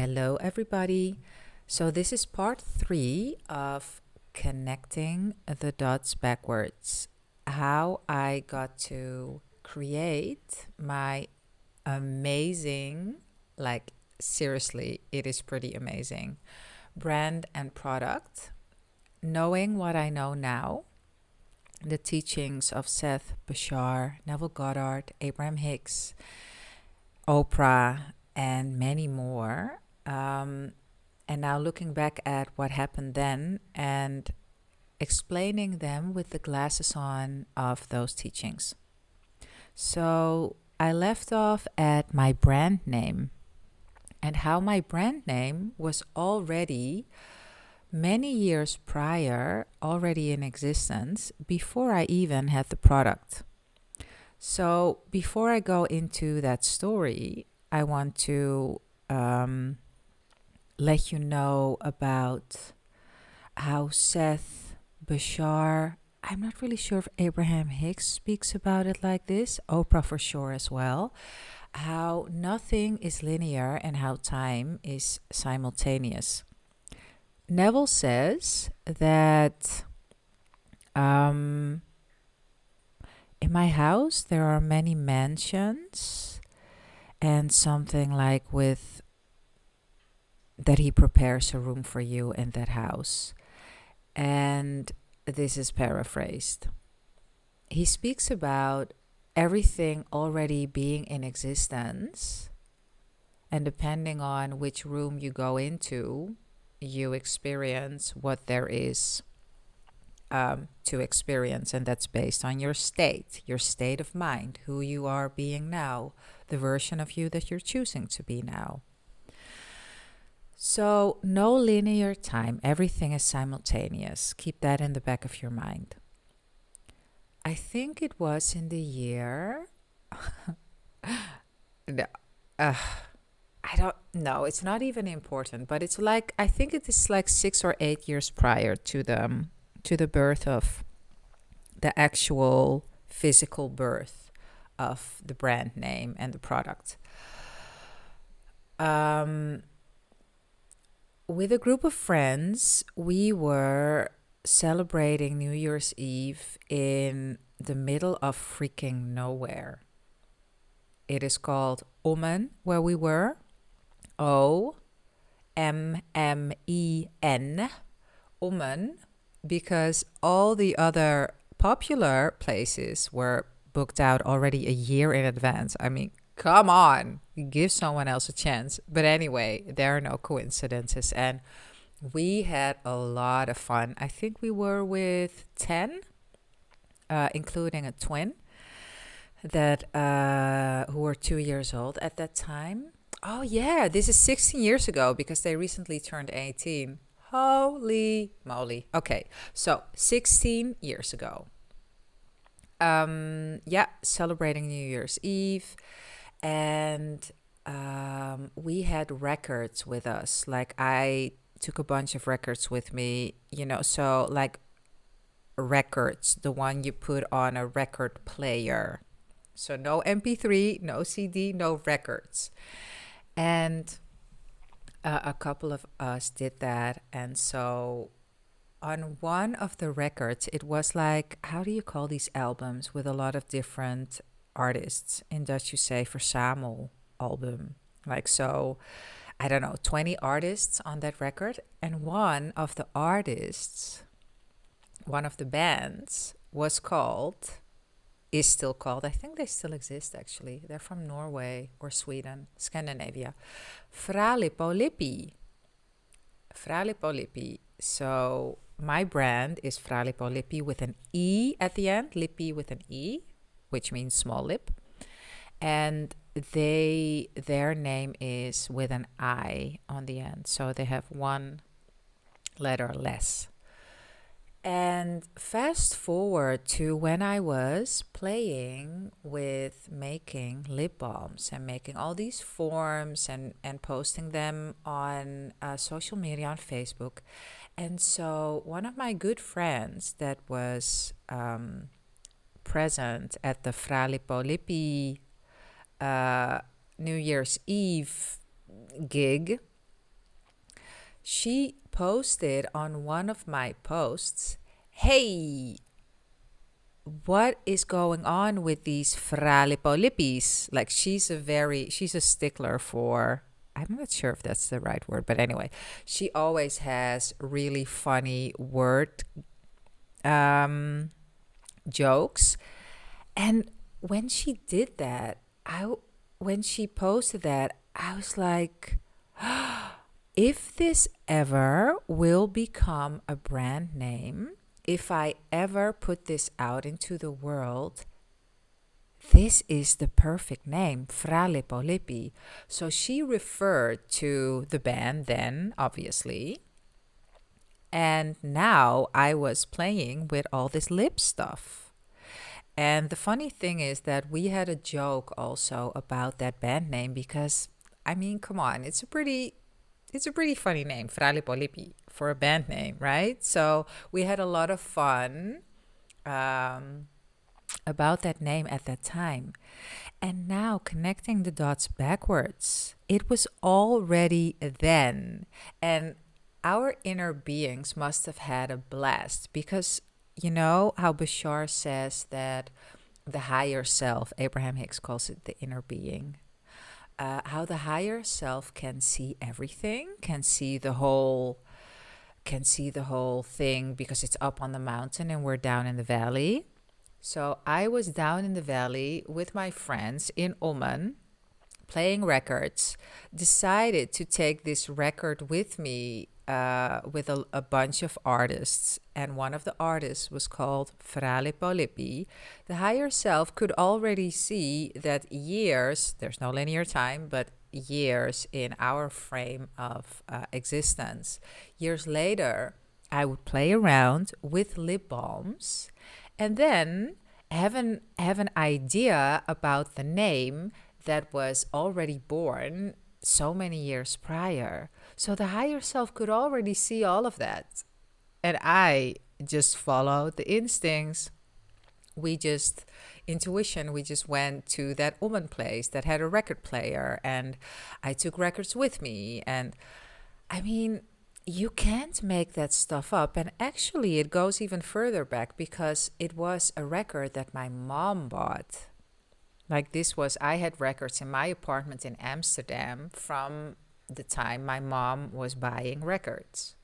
Hello, everybody. So, this is part 3 of connecting the dots backwards. How I got to create my amazing, like, seriously, it is pretty amazing brand and product. Knowing what I know now, the teachings of Seth Bashar, Neville Goddard, Abraham Hicks, Oprah, and many more. And now looking back at what happened then and explaining them with the glasses on of those teachings. So I left off at my brand name and how my brand name was already many years prior, already in existence before I even had the product. So before I go into that story, I want to let you know about how Seth Bashar, I'm not really sure if Abraham Hicks speaks about it like this, Oprah for sure as well, how nothing is linear and how time is simultaneous. Neville says that in my house there are many mansions and something like with that he prepares a room for you in that house. And this is paraphrased. He speaks about everything already being in existence, and depending on which room you go into, you experience what there is to experience, and that's based on your state of mind, who you are being now, the version of you that you're choosing to be now. So, no linear time. Everything is simultaneous. Keep that in the back of your mind. I think it was in the year. No, I don't know. It's not even important, but it's like I think it is like 6 or 8 years prior to the birth of the actual physical birth of the brand name and the product. With a group of friends, we were celebrating New Year's Eve in the middle of freaking nowhere. It is called Ommen, where we were. O-M-M-E-N. Ommen, because all the other popular places were booked out already a year in advance. I mean, come on, give someone else a chance. But anyway, there are no coincidences. And we had a lot of fun. I think we were with 10, including a twin that who were 2 years old at that time. Oh yeah, this is 16 years ago because they recently turned 18. Holy moly. Okay, so 16 years ago. Celebrating New Year's Eve. And we had records with us. Like I took a bunch of records with me, so like records, the one you put on a record player. So no MP3, no CD, no records. And a couple of us did that. And so on one of the records, it was like, how do you call these albums with a lot of different artists? In Dutch, you say verzamel album. Like, so, I don't know, 20 artists on that record. And one of the artists, one of the bands is still called, I think they still exist actually. They're from Norway or Sweden, Scandinavia. Fralipo Lippi. Fralipo Lippi. So my brand is Fralipo Lippi with an E at the end, Lippi with an E, which means small lip. And their name is with an I on the end. So they have one letter less. And fast forward to when I was playing with making lip balms and making all these forms and posting them on social media on Facebook. And so one of my good friends that was present at the Fralipo Lippi New Year's Eve gig she posted on one of my posts, "Hey, what is going on with these fralipolipis?" Like she's a stickler for, I'm not sure if that's the right word, but anyway, she always has really funny word um, jokes. And when she did that, when she posted that, I was like, if this ever will become a brand name, if I ever put this out into the world, this is the perfect name, Frale Polipi. So she referred to the band then, obviously. And now I was playing with all this lip stuff. And the funny thing is that we had a joke also about that band name because, I mean, come on, it's a pretty funny name, Frale Polipi, for a band name, right? So we had a lot of fun um, about that name at that time. And now connecting the dots backwards, it was already then. And our inner beings must have had a blast because you know how Bashar says that the higher self, Abraham Hicks calls it the inner being, how the higher self can see everything, can see the whole thing because it's up on the mountain and we're down in the valley. So I was down in the valley with my friends in Oman playing records, decided to take this record with me with a bunch of artists. And one of the artists was called Frale Polipi. The higher self could already see that years, there's no linear time, but years in our frame of existence. Years later, I would play around with lip balms and then have an idea about the name that was already born so many years prior. So the higher self could already see all of that. And I just followed the instincts. We just went to that Oman place that had a record player and I took records with me. And I mean, you can't make that stuff up. And actually, it goes even further back because it was a record that my mom bought. Like I had records in my apartment in Amsterdam from the time my mom was buying records.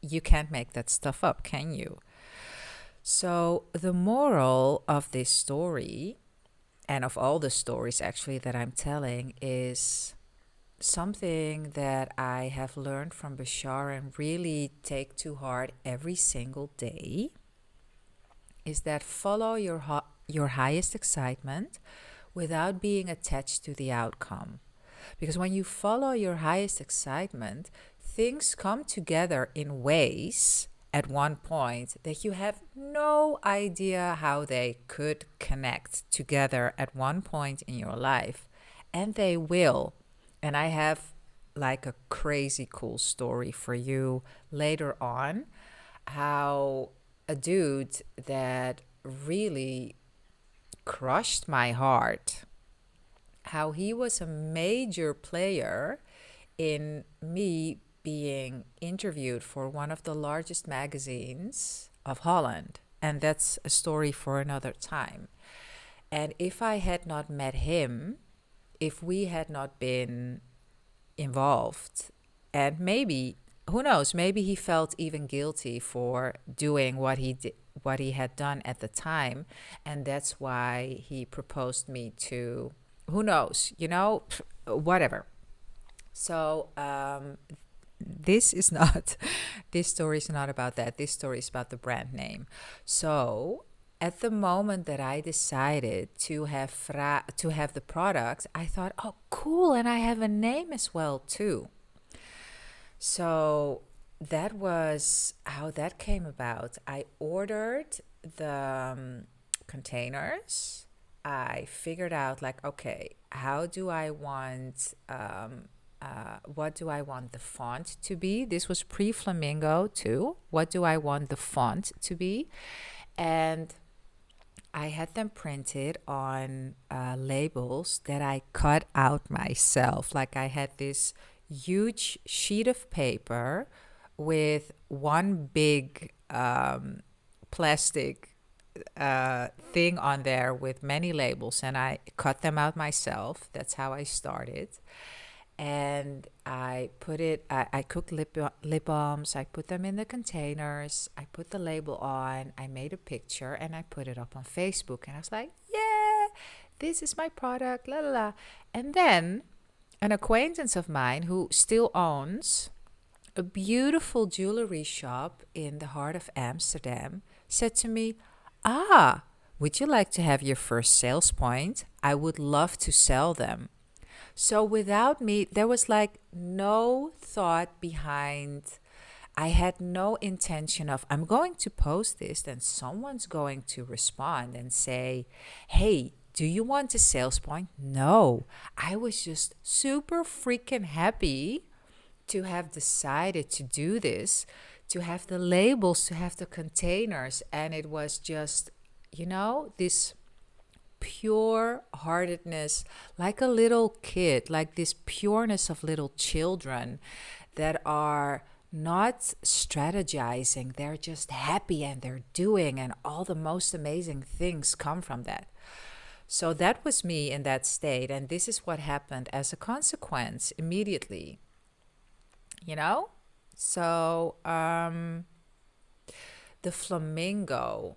You can't make that stuff up, can you? So, the moral of this story, and of all the stories actually that I'm telling, is something that I have learned from Bashar and really take to heart every single day is that follow your highest excitement without being attached to the outcome. Because when you follow your highest excitement, things come together in ways at one point that you have no idea how they could connect together at one point in your life. And they will. And I have like a crazy cool story for you later on how a dude that really crushed my heart, how he was a major player in me being interviewed for one of the largest magazines of Holland. And that's a story for another time. And if I had not met him, if we had not been involved, and maybe, who knows, maybe he felt even guilty for doing what he did, what he had done at the time, and that's why he proposed me to, who knows, whatever. So this is not this story is not about that. This story is about the brand name. So at the moment that I decided to have the product, I thought, oh, cool, and I have a name as well too. So that was how that came about. I ordered the containers. I figured out like, okay, how do I want what do I want the font to be? This was pre-Flamingo too. What do I want the font to be? And I had them printed on labels that I cut out myself. Like I had this huge sheet of paper with one big plastic thing on there with many labels, and I cut them out myself. That's how I started. And I cooked lip balms. I put them in the containers. I put the label on. I made a picture and I put it up on Facebook. And I was like, yeah, this is my product, la la la. And then an acquaintance of mine who still owns a beautiful jewelry shop in the heart of Amsterdam said to me, would you like to have your first sales point? I would love to sell them. So without me, there was like no thought behind. I had no intention of, I'm going to post this, then someone's going to respond and say, hey, do you want a sales point? No, I was just super freaking happy to have decided to do this, to have the labels, to have the containers. And it was just, this pure heartedness, like a little kid, like this pureness of little children that are not strategizing. They're just happy and they're doing, and all the most amazing things come from that. So that was me in that state. And this is what happened as a consequence immediately. So the flamingo,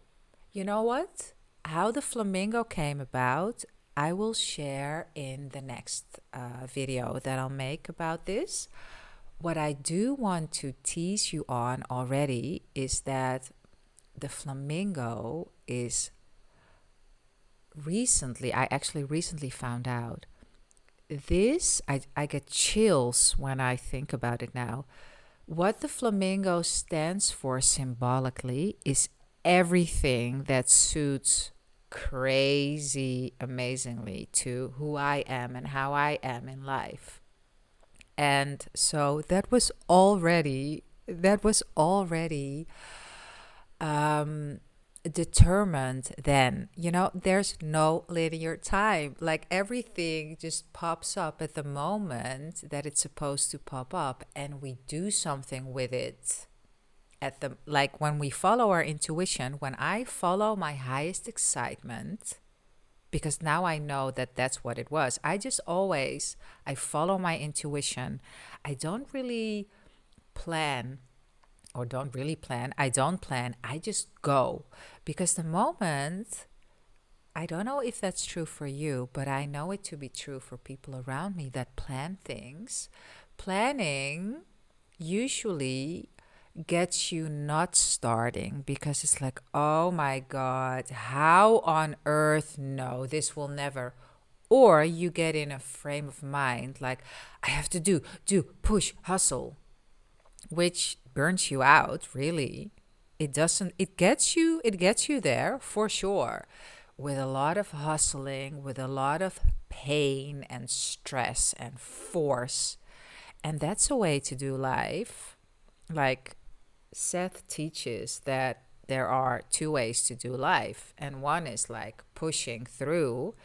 you know what? How the flamingo came about, I will share in the next video that I'll make about this. What I do want to tease you on already is that the flamingo is I actually recently found out this. I get chills when I think about it now. What the flamingo stands for symbolically is everything that suits crazy amazingly to who I am and how I am in life. And so that was already determined then. There's no linear time. Like everything just pops up at the moment that it's supposed to pop up, and we do something with it like when we follow our intuition. When I follow my highest excitement, because now I know that that's what it was. I follow my intuition. I don't really plan. I don't plan. I just go. Because the moment, I don't know if that's true for you, but I know it to be true for people around me that plan things. Planning usually gets you not starting, because it's like, oh my God, how on earth? No, this will never. Or you get in a frame of mind like, I have to do, push, hustle, which burns you out, really. It gets you there for sure, with a lot of hustling, with a lot of pain and stress and force. And that's a way to do life. Like Seth teaches that there are two ways to do life, and one is like pushing through,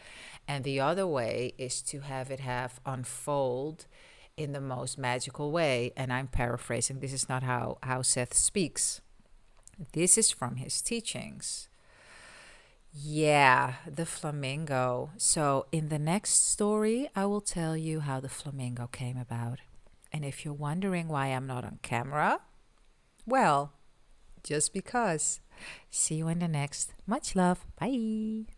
and the other way is to have it unfold in the most magical way. And I'm paraphrasing. This is not how Seth speaks. This is from his teachings. Yeah, the flamingo. So in the next story, I will tell you how the flamingo came about. And if you're wondering why I'm not on camera, well, just because. See you in the next. Much love. Bye.